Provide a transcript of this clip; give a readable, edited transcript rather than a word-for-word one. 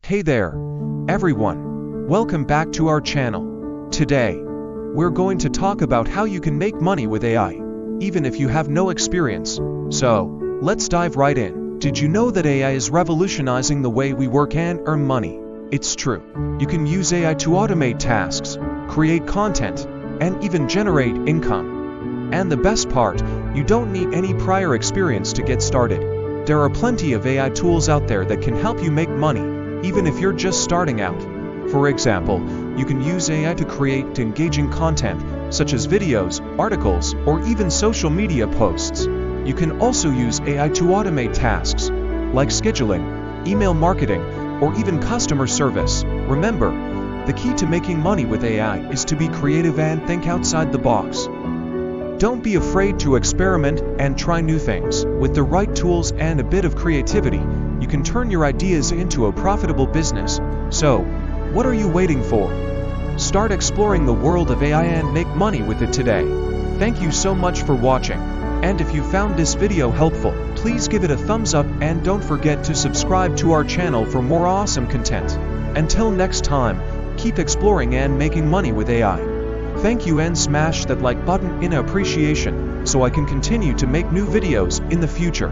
Hey there, everyone. Welcome back to our channel. Today, we're going to talk about how you can make money with AI, even if you have no experience. So, let's dive right in. Did you know that AI is revolutionizing the way we work and earn money? It's true. You can use AI to automate tasks, create content, and even generate income. And the best part, you don't need any prior experience to get started. There are plenty of AI tools out there that can help you make money, even if you're just starting out. For example, you can use AI to create engaging content, such as videos, articles, or even social media posts. You can also use AI to automate tasks, like scheduling, email marketing, or even customer service. Remember, the key to making money with AI is to be creative and think outside the box. Don't be afraid to experiment and try new things. With the right tools and a bit of creativity, you can turn your ideas into a profitable business. So, what are you waiting for? Start exploring the world of AI and make money with it today. Thank you so much for watching. And if you found this video helpful, please give it a thumbs up and don't forget to subscribe to our channel for more awesome content. Until next time, keep exploring and making money with AI. Thank you and smash that like button in appreciation so I can continue to make new videos in the future.